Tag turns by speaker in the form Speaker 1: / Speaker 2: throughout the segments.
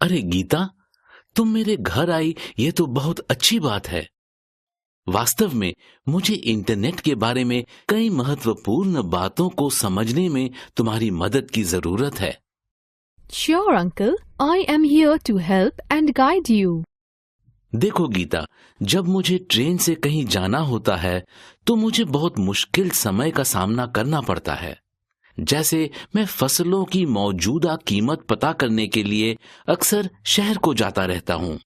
Speaker 1: अरे गीता, तुम मेरे घर आई, ये तो बहुत अच्छी बात है। वास्तव में मुझे इंटरनेट के बारे में कई महत्वपूर्ण बातों को समझने में तुम्हारी मदद की जरूरत है।
Speaker 2: Sure, uncle. I am here to help and guide you.
Speaker 1: देखो गीता, जब मुझे ट्रेन से कहीं जाना होता है तो मुझे बहुत मुश्किल समय का सामना करना पड़ता है। जैसे मैं फसलों की मौजूदा कीमत पता करने के लिए अक्सर शहर को जाता रहता हूँ।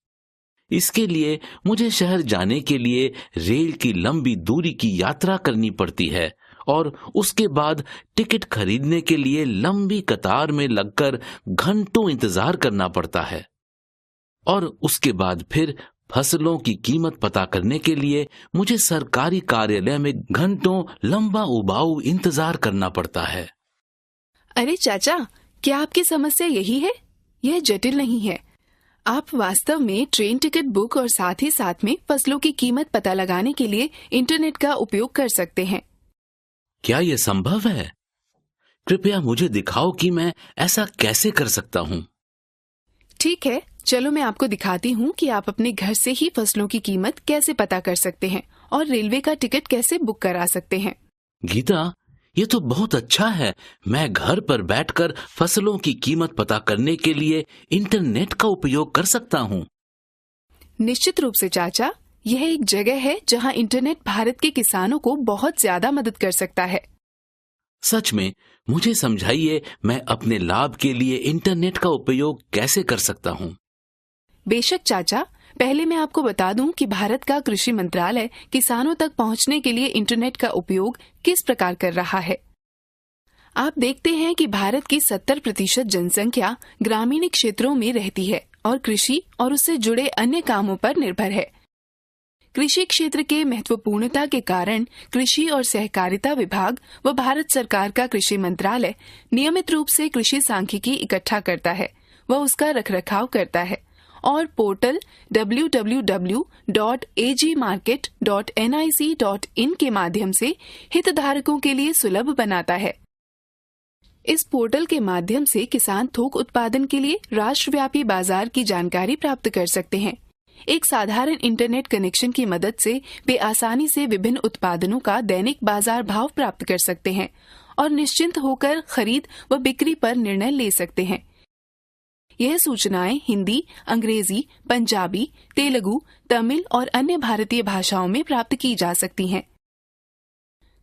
Speaker 1: इसके लिए मुझे शहर जाने के लिए रेल की लंबी दूरी की यात्रा करनी पड़ती है और उसके बाद टिकट खरीदने के लिए लंबी कतार में लगकर घंटों इंतजार करना पड़ता है। और उसके बाद फिर फसलों की कीमत पता करने के लिए मुझे सरकारी कार्यालय में घंटों लंबा उबाऊ इंतजार करना पड़ता है।
Speaker 3: अरे चाचा, क्या आपकी समस्या यही है? यह जटिल नहीं है। आप वास्तव में ट्रेन टिकट बुक और साथ ही साथ में फसलों की कीमत पता लगाने के लिए इंटरनेट का उपयोग कर सकते हैं।
Speaker 1: क्या यह संभव है? कृपया मुझे दिखाओ कि मैं ऐसा कैसे कर सकता हूँ।
Speaker 3: ठीक है, चलो मैं आपको दिखाती हूँ कि आप अपने घर से ही फसलों की कीमत कैसे पता कर सकते हैं और रेलवे का टिकट कैसे बुक करा सकते हैं।
Speaker 1: गीता, ये तो बहुत अच्छा है। मैं घर पर बैठकर फसलों की कीमत पता करने के लिए इंटरनेट का उपयोग कर सकता हूँ।
Speaker 3: निश्चित रूप से चाचा, यह एक जगह है जहाँ इंटरनेट भारत के किसानों को बहुत ज्यादा मदद कर सकता है।
Speaker 1: सच में, मुझे समझाइए, मैं अपने लाभ के लिए इंटरनेट का उपयोग कैसे कर सकता हूँ।
Speaker 3: बेशक चाचा, पहले मैं आपको बता दूं कि भारत का कृषि मंत्रालय किसानों तक पहुंचने के लिए इंटरनेट का उपयोग किस प्रकार कर रहा है। आप देखते हैं कि भारत की 70% जनसंख्या ग्रामीण क्षेत्रों में रहती है और कृषि और उससे जुड़े अन्य कामों पर निर्भर है। कृषि क्षेत्र के महत्वपूर्णता के कारण कृषि और सहकारिता विभाग व भारत सरकार का कृषि मंत्रालय नियमित रूप से कृषि सांख्यिकी इकट्ठा करता है व उसका रखरखाव करता है और पोर्टल www.agmarket.nic.in के माध्यम से हितधारकों के लिए सुलभ बनाता है। इस पोर्टल के माध्यम से किसान थोक उत्पादन के लिए राष्ट्रव्यापी बाजार की जानकारी प्राप्त कर सकते हैं। एक साधारण इंटरनेट कनेक्शन की मदद से वे आसानी से विभिन्न उत्पादनों का दैनिक बाजार भाव प्राप्त कर सकते हैं और निश्चिंत होकर खरीद व बिक्री पर निर्णय ले सकते हैं। यह सूचनाएं हिंदी, अंग्रेजी, पंजाबी, तेलुगु, तमिल और अन्य भारतीय भाषाओं में प्राप्त की जा सकती हैं।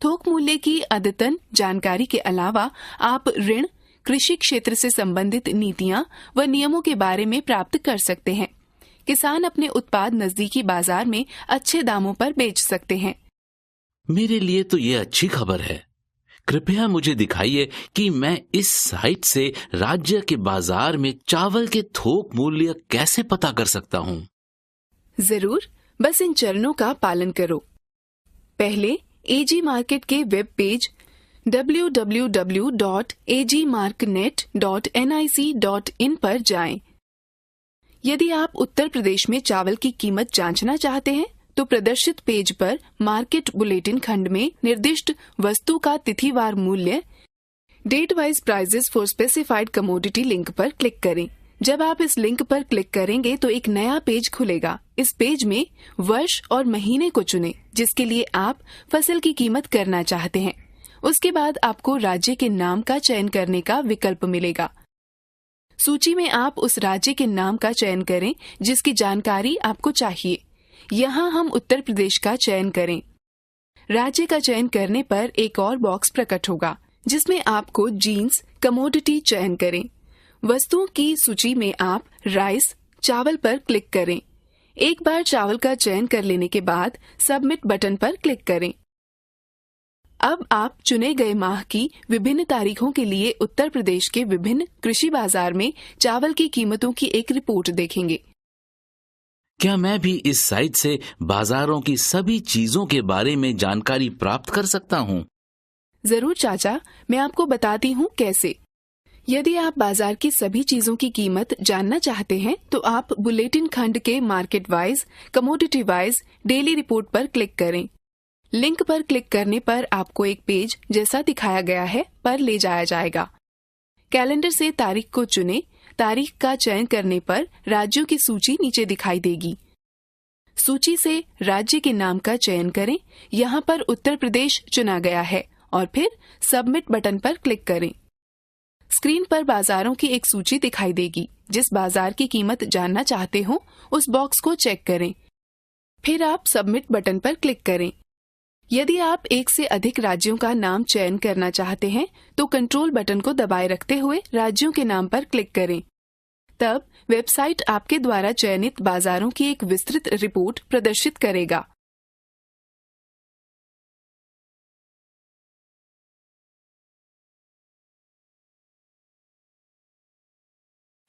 Speaker 3: थोक मूल्य की अद्यतन जानकारी के अलावा आप ऋण, कृषि क्षेत्र से संबंधित नीतियां व नियमों के बारे में प्राप्त कर सकते हैं। किसान अपने उत्पाद नजदीकी बाजार में अच्छे दामों पर बेच सकते हैं।
Speaker 1: मेरे लिए तो ये अच्छी खबर है। कृपया मुझे दिखाइए कि मैं इस साइट से राज्य के बाजार में चावल के थोक मूल्य कैसे पता कर सकता हूँ।
Speaker 3: जरूर, बस इन चरणों का पालन करो। पहले एजी मार्केट के वेब पेज www.agmarknet.nic.in पर जाएं। यदि आप उत्तर प्रदेश में चावल की कीमत जांचना चाहते हैं तो प्रदर्शित पेज पर मार्केट बुलेटिन खंड में निर्दिष्ट वस्तु का तिथिवार मूल्य date wise prices for specified commodity link पर क्लिक करें। जब आप इस लिंक पर क्लिक करेंगे तो एक नया पेज खुलेगा। इस पेज में वर्ष और महीने को चुनें जिसके लिए आप फसल की कीमत करना चाहते हैं। उसके बाद आपको राज्य के नाम का चयन करने का विकल्प मिलेगा। सूची में आप उस राज्य के नाम का चयन करें जिसकी जानकारी आपको चाहिए। यहाँ हम उत्तर प्रदेश का चयन करें। राज्य का चयन करने पर एक और बॉक्स प्रकट होगा जिसमें आपको जीन्स कमोडिटी चयन करें। वस्तुओं की सूची में आप राइस, चावल पर क्लिक करें। एक बार चावल का चयन कर लेने के बाद सबमिट बटन पर क्लिक करें। अब आप चुने गए माह की विभिन्न तारीखों के लिए उत्तर प्रदेश के विभिन्न कृषि बाजार में चावल की कीमतों की एक रिपोर्ट देखेंगे।
Speaker 1: क्या मैं भी इस साइट से बाजारों की सभी चीजों के बारे में जानकारी प्राप्त कर सकता हूँ?
Speaker 3: जरूर चाचा, मैं आपको बताती हूँ कैसे। यदि आप बाजार की सभी चीजों की कीमत जानना चाहते हैं तो आप बुलेटिन खंड के market wise, commodity wise, daily report पर क्लिक करें। लिंक पर क्लिक करने पर आपको एक पेज जैसा दिखाया गया है पर ले जाया जाएगा। कैलेंडर से तारीख को चुनें तारीख का चयन करने पर राज्यों की सूची नीचे दिखाई देगी। सूची से राज्य के नाम का चयन करें। यहाँ पर उत्तर प्रदेश चुना गया है और फिर सबमिट बटन पर क्लिक करें। स्क्रीन पर बाजारों की एक सूची दिखाई देगी। जिस बाजार की कीमत जानना चाहते हो उस बॉक्स को चेक करें। फिर आप सबमिट बटन पर क्लिक करें। यदि आप एक से अधिक राज्यों का नाम चयन करना चाहते हैं तो कंट्रोल बटन को दबाए रखते हुए राज्यों के नाम पर क्लिक करें। तब वेबसाइट आपके द्वारा चयनित बाजारों की एक विस्तृत रिपोर्ट प्रदर्शित करेगा।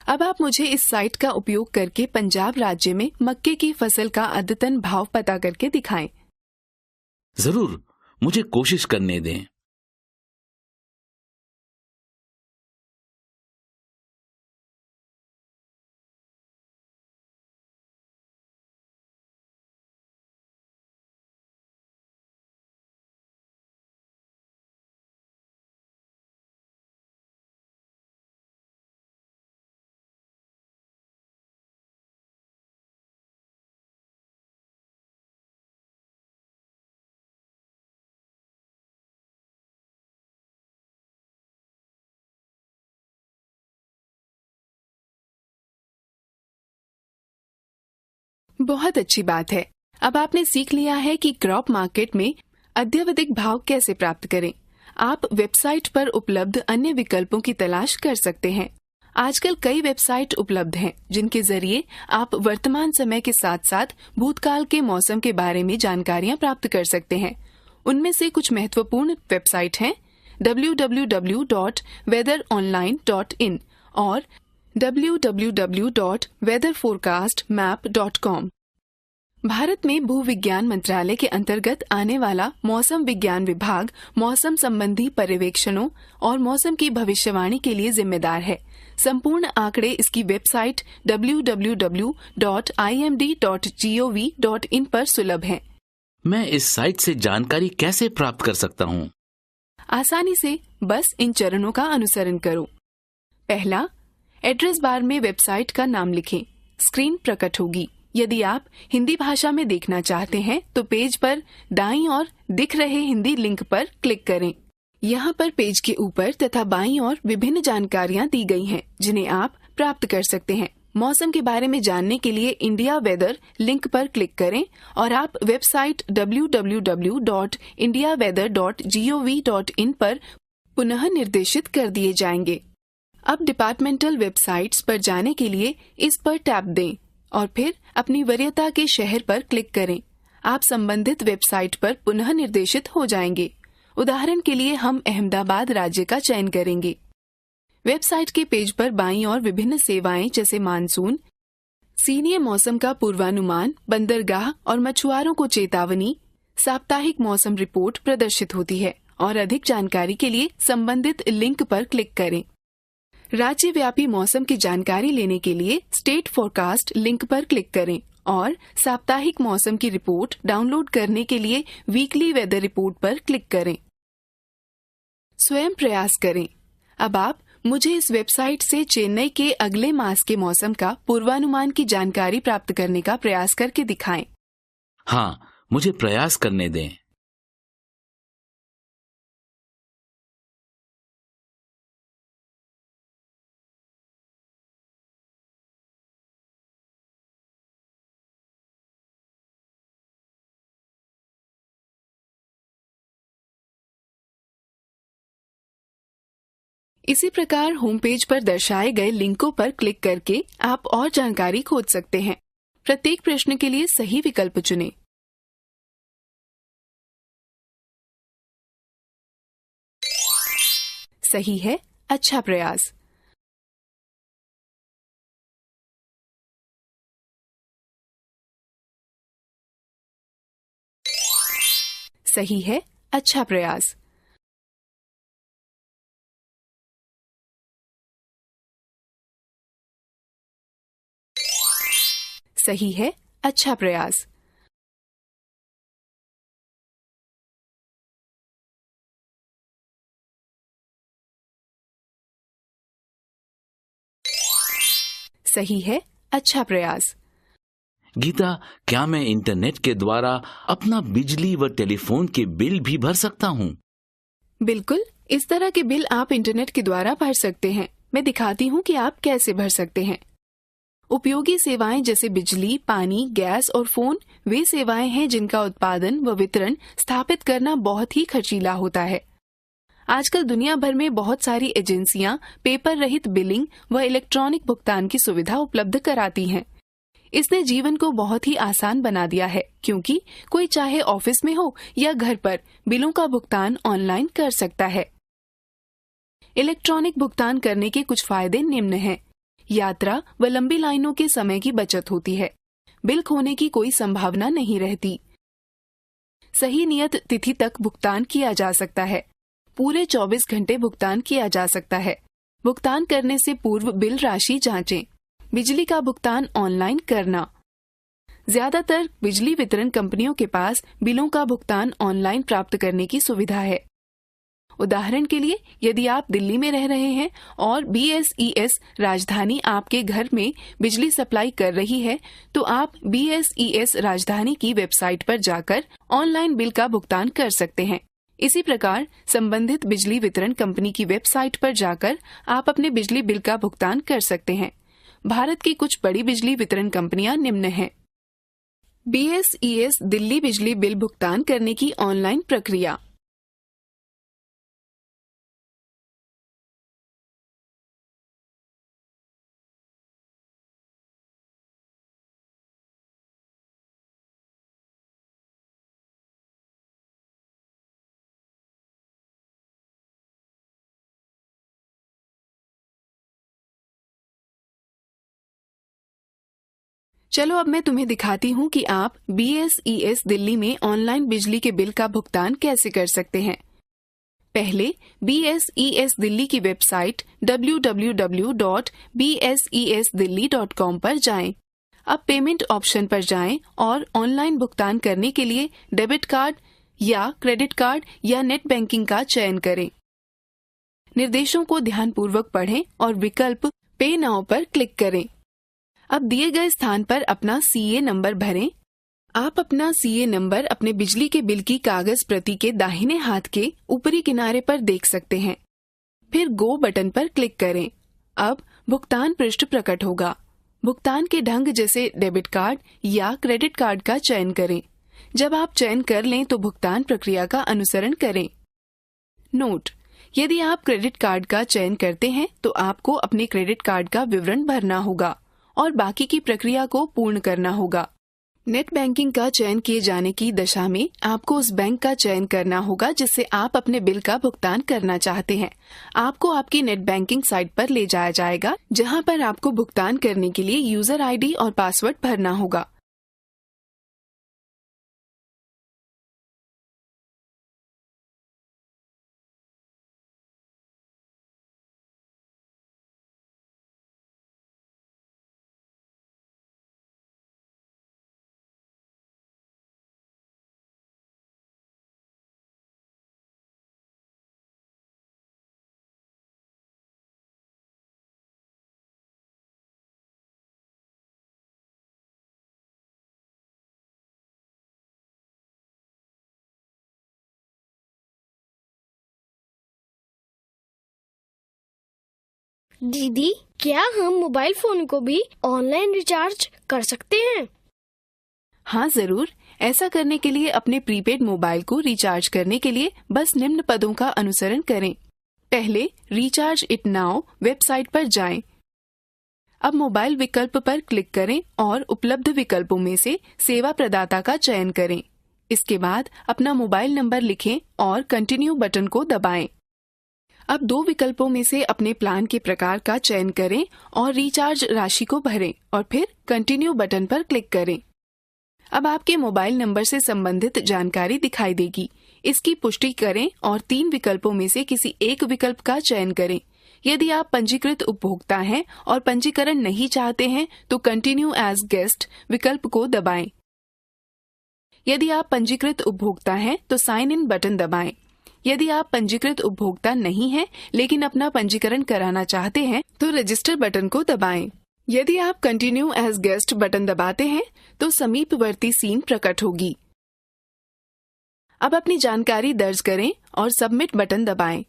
Speaker 3: अब आप मुझे इस साइट का उपयोग करके पंजाब राज्य में मक्के की फसल का अद्यतन भाव पता करके दिखाएं।
Speaker 1: जरूर, मुझे कोशिश करने दें।
Speaker 3: बहुत अच्छी बात है। अब आपने सीख लिया है कि क्रॉप मार्केट में अद्यावधिक भाव कैसे प्राप्त करें। आप वेबसाइट पर उपलब्ध अन्य विकल्पों की तलाश कर सकते हैं। आजकल कई वेबसाइट उपलब्ध हैं जिनके जरिए आप वर्तमान समय के साथ साथ भूतकाल के मौसम के बारे में जानकारियां प्राप्त कर सकते हैं। उनमें से कुछ महत्वपूर्ण वेबसाइट हैं www.weatheronline.in और www.weatherforecastmap.com। भारत में भूविज्ञान मंत्रालय के अंतर्गत आने वाला मौसम विज्ञान विभाग मौसम संबंधी पर्यवेक्षणों और मौसम की भविष्यवाणी के लिए जिम्मेदार है। संपूर्ण आंकड़े इसकी वेबसाइट www.imd.gov.in पर सुलभ हैं।
Speaker 1: मैं इस साइट से जानकारी कैसे प्राप्त कर सकता हूँ?
Speaker 3: आसानी से बस इन चरणों का अनुसरण करो। पहला, एड्रेस बार में वेबसाइट का नाम लिखें। स्क्रीन प्रकट होगी। यदि आप हिंदी भाषा में देखना चाहते हैं तो पेज पर दाईं ओर दिख रहे हिंदी लिंक पर क्लिक करें। यहाँ पर पेज के ऊपर तथा बाईं ओर विभिन्न जानकारियाँ दी गई हैं जिन्हें आप प्राप्त कर सकते हैं। मौसम के बारे में जानने के लिए इंडिया वेदर लिंक पर क्लिक करें और आप वेबसाइट www.indiaweather.gov.in पर पुनः निर्देशित कर दिए जाएंगे। अब डिपार्टमेंटल वेबसाइट्स पर जाने के लिए इस पर टैप दें और फिर अपनी वरीयता के शहर पर क्लिक करें। आप संबंधित वेबसाइट पर पुनः निर्देशित हो जाएंगे। उदाहरण के लिए हम अहमदाबाद राज्य का चयन करेंगे। वेबसाइट के पेज पर बाईं ओर विभिन्न सेवाएं जैसे मानसून, सीनियर मौसम का पूर्वानुमान, बंदरगाह और मछुआरों को चेतावनी, साप्ताहिक मौसम रिपोर्ट प्रदर्शित होती है और अधिक जानकारी के लिए संबंधित लिंक पर क्लिक करें। राज्यव्यापी मौसम की जानकारी लेने के लिए स्टेट फोरकास्ट लिंक पर क्लिक करें और साप्ताहिक मौसम की रिपोर्ट डाउनलोड करने के लिए वीकली वेदर रिपोर्ट पर क्लिक करें। स्वयं प्रयास करें। अब आप मुझे इस वेबसाइट से चेन्नई के अगले मास के मौसम का पूर्वानुमान की जानकारी प्राप्त करने का प्रयास करके दिखाएं।
Speaker 1: हाँ, मुझे प्रयास करने दें।
Speaker 3: इसी प्रकार होम पेज पर दर्शाए गए लिंकों पर क्लिक करके आप और जानकारी खोज सकते हैं। प्रत्येक प्रश्न के लिए सही विकल्प चुनें। सही है, अच्छा प्रयास। सही है, अच्छा प्रयास। सही है, अच्छा प्रयास। सही है, अच्छा प्रयास।
Speaker 1: गीता, क्या मैं इंटरनेट के द्वारा अपना बिजली व टेलीफोन के बिल भी भर सकता हूँ?
Speaker 3: बिल्कुल, इस तरह के बिल आप इंटरनेट के द्वारा भर सकते हैं। मैं दिखाती हूँ कि आप कैसे भर सकते हैं। उपयोगी सेवाएं जैसे बिजली, पानी, गैस और फोन वे सेवाएं हैं जिनका उत्पादन व वितरण स्थापित करना बहुत ही खर्चीला होता है। आजकल दुनिया भर में बहुत सारी एजेंसियां पेपर रहित बिलिंग व इलेक्ट्रॉनिक भुगतान की सुविधा उपलब्ध कराती हैं। इसने जीवन को बहुत ही आसान बना दिया है, क्योंकि कोई चाहे ऑफिस में हो या घर पर बिलों का भुगतान ऑनलाइन कर सकता है। इलेक्ट्रॉनिक भुगतान करने के कुछ फायदे निम्न हैं। यात्रा व लंबी लाइनों के समय की बचत होती है। बिल खोने की कोई संभावना नहीं रहती। सही नियत तिथि तक भुगतान किया जा सकता है। पूरे 24 घंटे भुगतान किया जा सकता है। भुगतान करने से पूर्व बिल राशि जांचें। बिजली का भुगतान ऑनलाइन करना। ज्यादातर बिजली वितरण कंपनियों के पास बिलों का भुगतान ऑनलाइन प्राप्त करने की सुविधा है। उदाहरण के लिए, यदि आप दिल्ली में रह रहे हैं और BSES राजधानी आपके घर में बिजली सप्लाई कर रही है, तो आप BSES राजधानी की वेबसाइट पर जाकर ऑनलाइन बिल का भुगतान कर सकते हैं। इसी प्रकार संबंधित बिजली वितरण कंपनी की वेबसाइट पर जाकर आप अपने बिजली बिल का भुगतान कर सकते हैं। भारत की कुछ बड़ी बिजली वितरण कंपनियां निम्न हैं। BSES दिल्ली बिजली बिल भुगतान करने की ऑनलाइन प्रक्रिया। चलो अब मैं तुम्हें दिखाती हूँ कि आप BSES दिल्ली में ऑनलाइन बिजली के बिल का भुगतान कैसे कर सकते हैं। पहले BSES दिल्ली की वेबसाइट www.bsesdelhi.com पर जाएं। अब पेमेंट ऑप्शन पर जाएं और ऑनलाइन भुगतान करने के लिए डेबिट कार्ड या क्रेडिट कार्ड या नेट बैंकिंग का चयन करें। निर्देशों को ध्यानपूर्वक पढ़ें और विकल्प पे नाउ पर क्लिक करें। अब दिए गए स्थान पर अपना CA नंबर भरें। आप अपना CA नंबर अपने बिजली के बिल की कागज प्रति के दाहिने हाथ के ऊपरी किनारे पर देख सकते हैं। फिर गो बटन पर क्लिक करें। अब भुगतान पृष्ठ प्रकट होगा। भुगतान के ढंग जैसे डेबिट कार्ड या क्रेडिट कार्ड का चयन करें। जब आप चयन कर लें तो भुगतान प्रक्रिया का अनुसरण करें। नोट: यदि आप क्रेडिट कार्ड का चयन करते हैं तो आपको अपने क्रेडिट कार्ड का विवरण भरना होगा और बाकी की प्रक्रिया को पूर्ण करना होगा। नेट बैंकिंग का चयन किए जाने की दशा में आपको उस बैंक का चयन करना होगा जिससे आप अपने बिल का भुगतान करना चाहते हैं। आपको आपकी नेट बैंकिंग साइट पर ले जाया जाएगा, जहां पर आपको भुगतान करने के लिए यूजर ID और पासवर्ड भरना होगा।
Speaker 4: दीदी, क्या हम मोबाइल फोन को भी ऑनलाइन रिचार्ज कर सकते हैं?
Speaker 3: हाँ जरूर। ऐसा करने के लिए अपने प्रीपेड मोबाइल को रिचार्ज करने के लिए बस निम्न पदों का अनुसरण करें। पहले रिचार्ज इट नाउ वेबसाइट पर जाएं। अब मोबाइल विकल्प पर क्लिक करें और उपलब्ध विकल्पों में से सेवा प्रदाता का चयन करें। इसके बाद अपना मोबाइल नंबर लिखें और कंटिन्यू बटन को दबाएं। अब दो विकल्पों में से अपने प्लान के प्रकार का चयन करें और रिचार्ज राशि को भरें और फिर कंटिन्यू बटन पर क्लिक करें। अब आपके मोबाइल नंबर से संबंधित जानकारी दिखाई देगी। इसकी पुष्टि करें और 3 विकल्पों में से किसी एक विकल्प का चयन करें। यदि आप पंजीकृत उपभोक्ता हैं और पंजीकरण नहीं चाहते हैं तो कंटिन्यू एज गेस्ट विकल्प को दबाएं। यदि आप पंजीकृत उपभोक्ता हैं तो साइन इन बटन दबाएं। यदि आप पंजीकृत उपभोक्ता नहीं हैं लेकिन अपना पंजीकरण कराना चाहते हैं तो रजिस्टर बटन को दबाएं। यदि आप कंटिन्यू एज गेस्ट बटन दबाते हैं तो समीपवर्ती सीन प्रकट होगी। अब अपनी जानकारी दर्ज करें और सबमिट बटन दबाएं।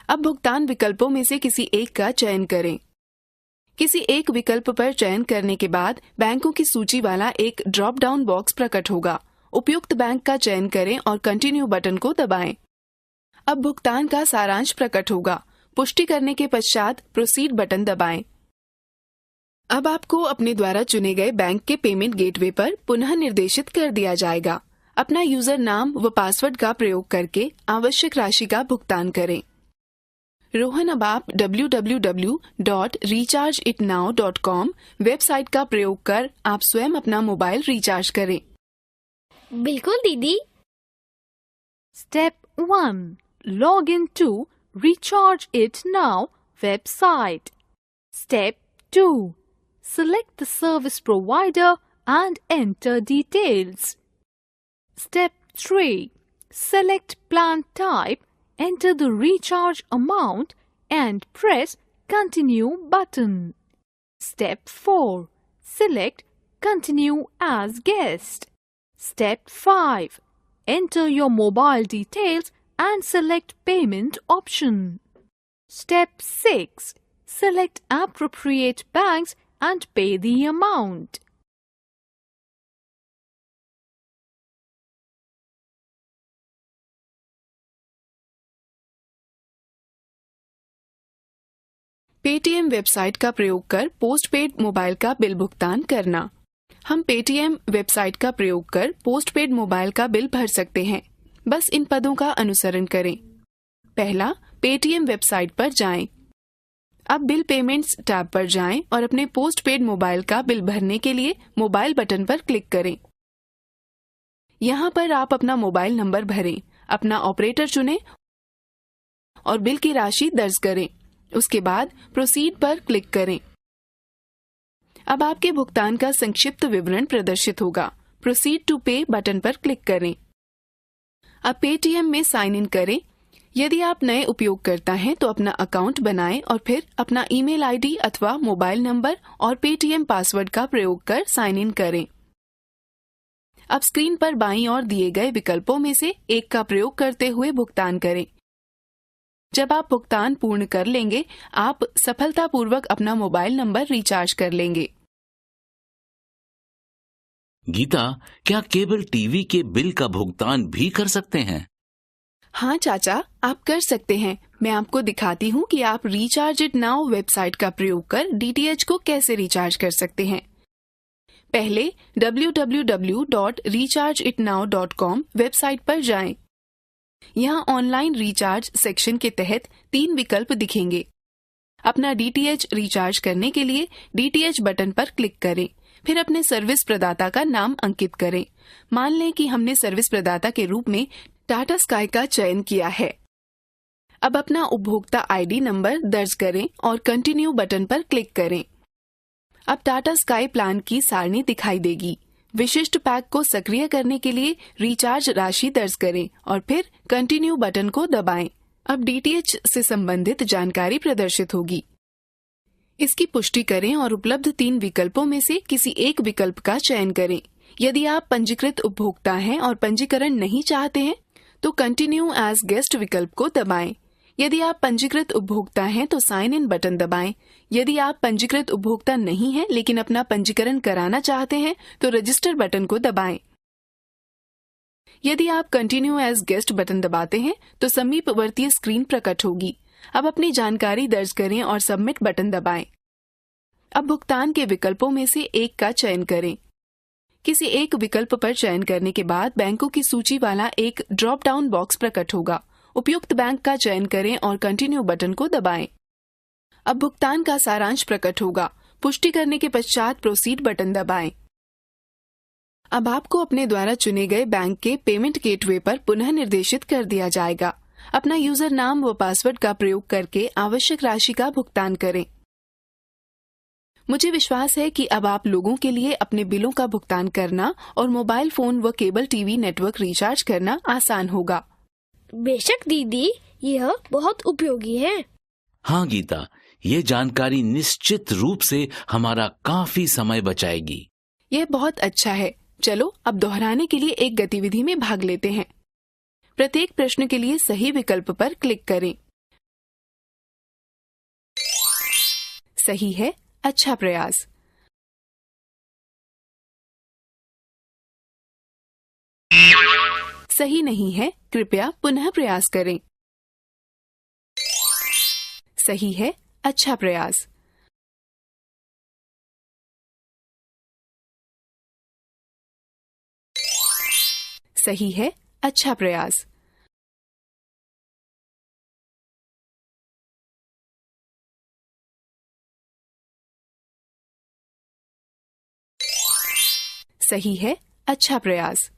Speaker 3: अब भुगतान विकल्पों में से किसी एक का चयन करें। किसी एक विकल्प पर चयन करने के बाद बैंकों की सूची वाला एक ड्रॉप डाउन बॉक्स प्रकट होगा। उपयुक्त बैंक का चयन करें और कंटिन्यू बटन को दबाएं। अब भुगतान का सारांश प्रकट होगा। पुष्टि करने के पश्चात प्रोसीड बटन दबाएं। अब आपको अपने द्वारा चुने गए बैंक के पेमेंट गेटवे पर पुनः निर्देशित कर दिया जाएगा। अपना यूजर नाम व पासवर्ड का प्रयोग करके आवश्यक राशि का भुगतान करें। रोहन, अब आप www.rechargeitnow.com वेबसाइट का प्रयोग कर आप स्वयं अपना मोबाइल रिचार्ज करें।
Speaker 4: बिल्कुल दीदी।
Speaker 2: Step 1. Log in to Recharge It Now website. Step 2. Select the service provider and enter details. Step 3. Select plan type, enter the recharge amount and press Continue button. Step 4. Select Continue as guest. Step 5. Enter your mobile details and select payment option. Step 6. Select appropriate banks and pay the amount.
Speaker 3: Paytm website का प्रयोग कर postpaid mobile का bill भुगतान करना। हम Paytm website का प्रयोग कर पोस्टपेड मोबाइल का बिल भर सकते हैं। बस इन पदों का अनुसरण करें। पहला, पेटीएम वेबसाइट पर जाएं। अब बिल पेमेंट्स टैब पर जाएं और अपने पोस्टपेड मोबाइल का बिल भरने के लिए मोबाइल बटन पर क्लिक करें। यहाँ पर आप अपना मोबाइल नंबर भरें, अपना ऑपरेटर चुनें और बिल की राशि दर्ज करें। उसके बाद प्रोसीड पर क्लिक करें। अब आपके भुगतान का संक्षिप्त विवरण प्रदर्शित होगा। प्रोसीड टू पे बटन पर क्लिक करें। अब पेटीएम में साइन इन करें। यदि आप नए उपयोगकर्ता हैं तो अपना अकाउंट बनाएं और फिर अपना ईमेल आईडी अथवा मोबाइल नंबर और पेटीएम पासवर्ड का प्रयोग कर साइन इन करें। अब स्क्रीन पर बाईं ओर दिए गए विकल्पों में से एक का प्रयोग करते हुए भुगतान करें। जब आप भुगतान पूर्ण कर लेंगे, आप सफलतापूर्वक अपना मोबाइल नंबर रिचार्ज कर लेंगे।
Speaker 1: गीता, क्या केबल टीवी के बिल का भुगतान भी कर सकते हैं?
Speaker 3: हाँ चाचा, आप कर सकते हैं। मैं आपको दिखाती हूँ कि आप रिचार्ज इट नाउ वेबसाइट का प्रयोग कर डीटीएच को कैसे रिचार्ज कर सकते हैं। पहले www.rechargeitnow.com वेबसाइट पर जाएं। यहाँ ऑनलाइन रिचार्ज सेक्शन के तहत 3 विकल्प दिखेंगे। अपना डीटीएच रिचार्ज करने के लिए डीटीएच बटन पर क्लिक करें, फिर अपने सर्विस प्रदाता का नाम अंकित करें। मान लें कि हमने सर्विस प्रदाता के रूप में टाटा स्काई का चयन किया है। अब अपना उपभोक्ता आईडी नंबर दर्ज करें और कंटिन्यू बटन पर क्लिक करें। अब टाटा स्काई प्लान की सारणी दिखाई देगी। विशिष्ट पैक को सक्रिय करने के लिए रिचार्ज राशि दर्ज करें और फिर कंटिन्यू बटन को दबाएं। अब डीटीएच से संबंधित जानकारी प्रदर्शित होगी। इसकी पुष्टि करें और उपलब्ध 3 विकल्पों में से किसी एक विकल्प का चयन करें। यदि आप पंजीकृत उपभोक्ता हैं और पंजीकरण नहीं चाहते हैं तो कंटिन्यू एज गेस्ट विकल्प को दबाएं। यदि आप पंजीकृत उपभोक्ता हैं तो साइन इन बटन दबाएं। यदि आप पंजीकृत उपभोक्ता नहीं हैं लेकिन अपना पंजीकरण कराना चाहते हैं तो रजिस्टर बटन को दबाएं। यदि आप कंटिन्यू एज गेस्ट बटन दबाते हैं तो समीपवर्ती स्क्रीन प्रकट होगी। अब अपनी जानकारी दर्ज करें और सबमिट बटन दबाएं। अब भुगतान के विकल्पों में से एक का चयन करें। किसी एक विकल्प पर चयन करने के बाद बैंकों की सूची वाला एक ड्रॉप डाउन बॉक्स प्रकट होगा। उपयुक्त बैंक का चयन करें और कंटिन्यू बटन को दबाएं। अब भुगतान का सारांश प्रकट होगा। पुष्टि करने के पश्चात प्रोसीड बटन दबाएं। अब आपको अपने द्वारा चुने गए बैंक के पेमेंट गेटवे पर पुनः निर्देशित कर दिया जाएगा। अपना यूजर नाम व पासवर्ड का प्रयोग करके आवश्यक राशि का भुगतान करें। मुझे विश्वास है कि अब आप लोगों के लिए अपने बिलों का भुगतान करना और मोबाइल फोन व केबल टीवी नेटवर्क रिचार्ज करना आसान होगा।
Speaker 4: बेशक दीदी, यह बहुत उपयोगी है।
Speaker 1: हाँ गीता, ये जानकारी निश्चित रूप से हमारा काफी समय बचाएगी।
Speaker 3: यह बहुत अच्छा है। चलो अब दोहराने के लिए एक गतिविधि में भाग लेते हैं। प्रत्येक प्रश्न के लिए सही विकल्प पर क्लिक करें। सही है, अच्छा प्रयास। सही नहीं है, कृपया पुनः प्रयास करें। सही है, अच्छा प्रयास। सही है, अच्छा प्रयास। सही है, अच्छा प्रयास।